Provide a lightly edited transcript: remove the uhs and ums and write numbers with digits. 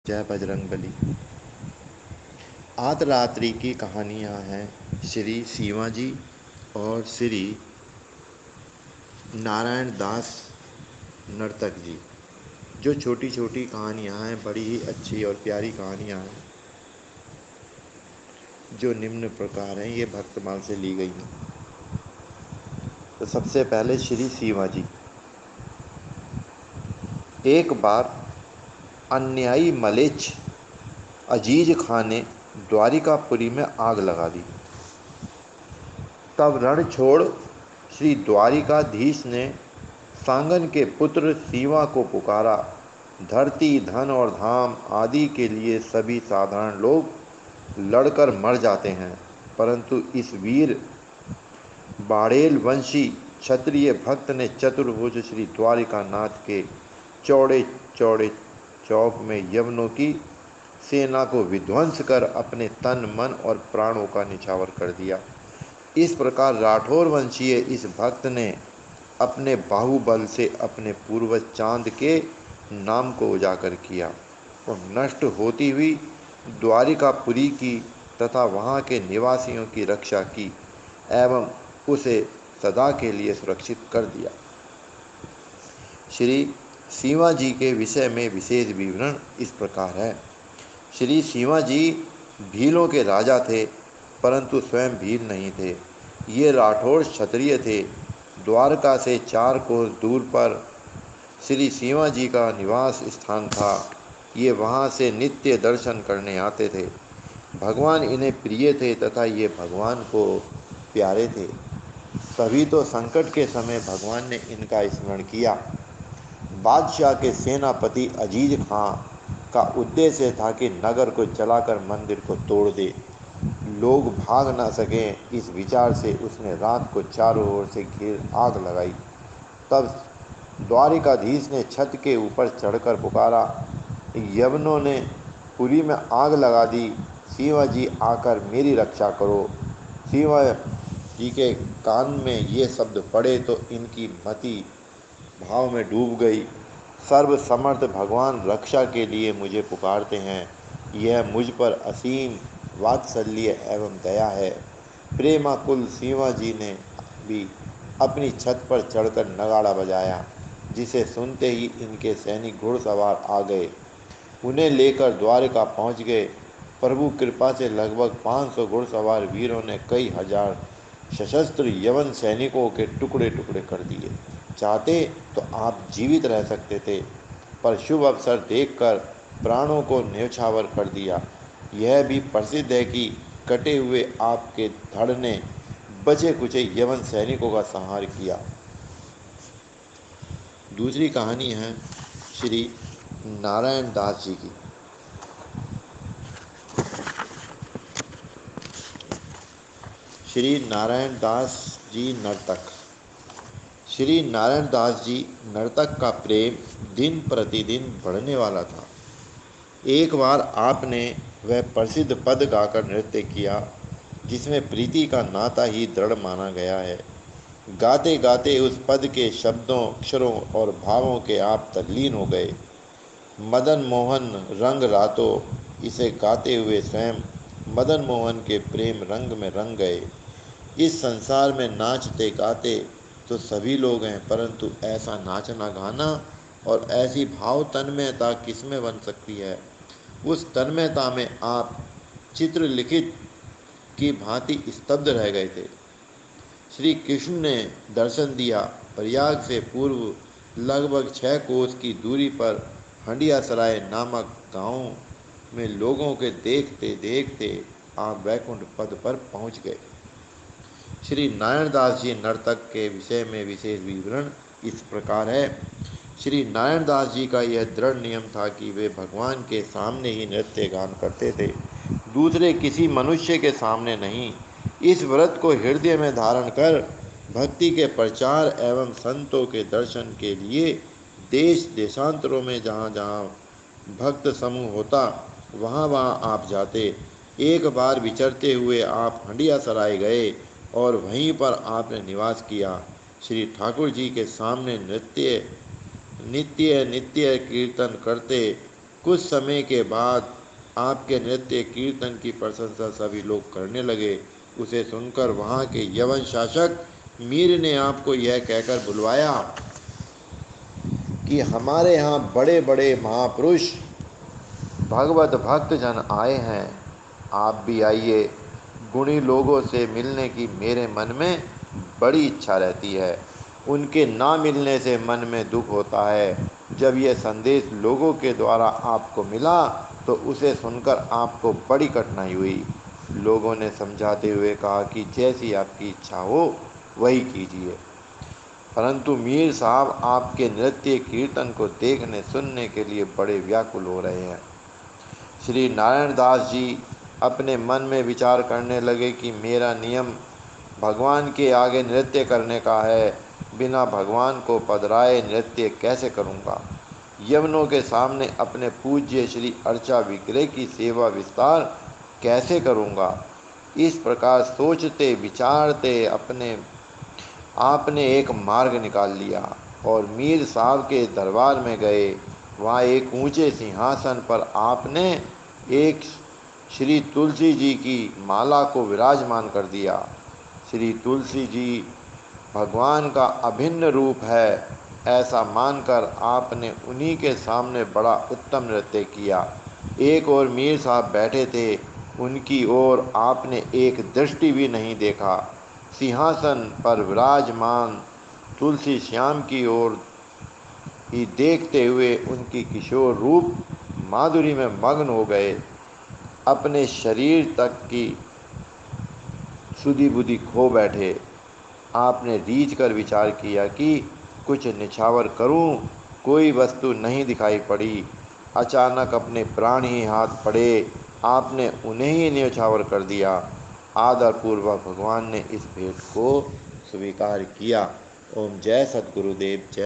जय बजरंगबली। आज रात्रि की कहानियाँ हैं श्री सीमा जी और श्री नारायण दास नर्तक जी। जो छोटी छोटी कहानियाँ हैं, बड़ी ही अच्छी और प्यारी कहानियाँ हैं, जो निम्न प्रकार हैं, ये भक्तमाल से ली गई हैं। तो सबसे पहले श्री सीमा जी। एक बार अन्यायी मलेच्छ अजीज खां ने द्वारिकापुरी में आग लगा दी। तब रण छोड़ श्री द्वारिकाधीश ने सांगन के पुत्र सीवा को पुकारा। धरती, धन और धाम आदि के लिए सभी साधारण लोग लड़कर मर जाते हैं, परंतु इस वीर बाड़ेल वंशी क्षत्रिय भक्त ने चतुर्भुज श्री द्वारिकानाथ के चौड़े चौड़े चौक में यवनों की सेना को विध्वंस कर अपने तन, मन और प्राणों का निछावर कर दिया। इस प्रकार राठौर वंशीय इस भक्त ने अपने बाहुबल से अपने पूर्वज चांद के नाम को उजागर किया और नष्ट होती हुई द्वारिकापुरी की तथा वहाँ के निवासियों की रक्षा की एवं उसे सदा के लिए सुरक्षित कर दिया। श्री सीमा जी के विषय में विशेष विवरण इस प्रकार है। श्री सीमा जी भीलों के राजा थे, परंतु स्वयं भील नहीं थे। ये राठौर क्षत्रिय थे। द्वारका से 4 कोस दूर पर श्री सीमा जी का निवास स्थान था। ये वहाँ से नित्य दर्शन करने आते थे। भगवान इन्हें प्रिय थे तथा ये भगवान को प्यारे थे। तभी तो संकट के समय भगवान ने इनका स्मरण किया। बादशाह के सेनापति अजीज खां का उद्देश्य था कि नगर को जलाकर मंदिर को तोड़ दे, लोग भाग ना सकें। इस विचार से उसने रात को चारों ओर से घेर आग लगाई। तब द्वारिकाधीश ने छत के ऊपर चढ़कर पुकारा, यवनों ने पुरी में आग लगा दी, सीमा जी आकर मेरी रक्षा करो। सीमा जी के कान में ये शब्द पड़े तो इनकी मति भाव में डूब गई। सर्वसमर्थ भगवान रक्षा के लिए मुझे पुकारते हैं, यह मुझ पर असीम वात्सल्य एवं दया है। प्रेमाकुल सीमा जी ने भी अपनी छत पर चढ़कर नगाड़ा बजाया, जिसे सुनते ही इनके सैनिक घुड़सवार आ गए, उन्हें लेकर द्वारका पहुंच गए। प्रभु कृपा से लगभग 500 घुड़सवार वीरों ने कई हजार सशस्त्र यवन सैनिकों के टुकड़े टुकड़े कर दिए। चाहते तो आप जीवित रह सकते थे, पर शुभ अवसर देखकर प्राणों को न्यौछावर कर दिया। यह भी प्रसिद्ध है कि कटे हुए आपके धड़ ने बचे कुचे यवन सैनिकों का संहार किया। दूसरी कहानी है श्री नारायण दास जी की। श्री नारायण दास जी नर्तक। श्री नारायण दास जी नर्तक का प्रेम दिन प्रतिदिन बढ़ने वाला था। एक बार आपने वह प्रसिद्ध पद गाकर नृत्य किया जिसमें प्रीति का नाता ही दृढ़ माना गया है। गाते गाते उस पद के शब्दों, अक्षरों और भावों के आप तल्लीन हो गए। मदन मोहन रंग रातो, इसे गाते हुए स्वयं मदन मोहन के प्रेम रंग में रंग गए। इस संसार में नाचते गाते तो सभी लोग हैं, परंतु ऐसा नाचना गाना और ऐसी भाव तन्मयता किसमें बन सकती है। उस तन्मयता में आप चित्रलिखित की भांति स्तब्ध रह गए थे। श्री कृष्ण ने दर्शन दिया। प्रयाग से पूर्व लगभग 6 कोस की दूरी पर हंडियासराय नामक गांव में लोगों के देखते देखते आप वैकुंठ पद पर पहुंच गए। श्री नारायण दास जी नर्तक के विषय में विशेष विवरण इस प्रकार है। श्री नारायण दास जी का यह दृढ़ नियम था कि वे भगवान के सामने ही नृत्य गान करते थे, दूसरे किसी मनुष्य के सामने नहीं। इस व्रत को हृदय में धारण कर भक्ति के प्रचार एवं संतों के दर्शन के लिए देश देशांतरों में जहाँ जहाँ भक्त समूह होता, वहाँ वहाँ आप जाते। एक बार विचरते हुए आप हंडिया सराय गए और वहीं पर आपने निवास किया। श्री ठाकुर जी के सामने नित्य नित्य कीर्तन करते कुछ समय के बाद आपके नृत्य कीर्तन की प्रशंसा सभी लोग करने लगे। उसे सुनकर वहाँ के यवन शासक मीर ने आपको यह कहकर बुलवाया कि हमारे यहाँ बड़े बड़े महापुरुष भगवत भक्त जन आए हैं, आप भी आइए। गुणी लोगों से मिलने की मेरे मन में बड़ी इच्छा रहती है, उनके ना मिलने से मन में दुख होता है। जब यह संदेश लोगों के द्वारा आपको मिला तो उसे सुनकर आपको बड़ी कठिनाई हुई। लोगों ने समझाते हुए कहा कि जैसी आपकी इच्छा हो वही कीजिए, परंतु मीर साहब आपके नृत्य कीर्तन को देखने सुनने के लिए बड़े व्याकुल हो रहे हैं। श्री नारायण दास जी अपने मन में विचार करने लगे कि मेरा नियम भगवान के आगे नृत्य करने का है, बिना भगवान को पधराए नृत्य कैसे करूँगा। यवनों के सामने अपने पूज्य श्री अर्चा विग्रह की सेवा विस्तार कैसे करूँगा। इस प्रकार सोचते विचारते आपने एक मार्ग निकाल लिया और मीर साहब के दरबार में गए। वहाँ एक ऊंचे सिंहासन पर आपने एक श्री तुलसी जी की माला को विराजमान कर दिया। श्री तुलसी जी भगवान का अभिन्न रूप है, ऐसा मानकर आपने उन्हीं के सामने बड़ा उत्तम नृत्य किया। एक और मीर साहब बैठे थे, उनकी ओर आपने एक दृष्टि भी नहीं देखा। सिंहासन पर विराजमान तुलसी श्याम की ओर ही देखते हुए उनकी किशोर रूप माधुरी में मग्न हो गए। अपने शरीर तक की सुधि बुद्धि खो बैठे। आपने रीझ कर विचार किया कि कुछ निछावर करूं, कोई वस्तु नहीं दिखाई पड़ी। अचानक अपने प्राण ही हाथ पड़े, आपने उन्हें ही न्यौछावर कर दिया। आदरपूर्वक भगवान ने इस भेंट को स्वीकार किया। ओम जय सद्गुरुदेव जय।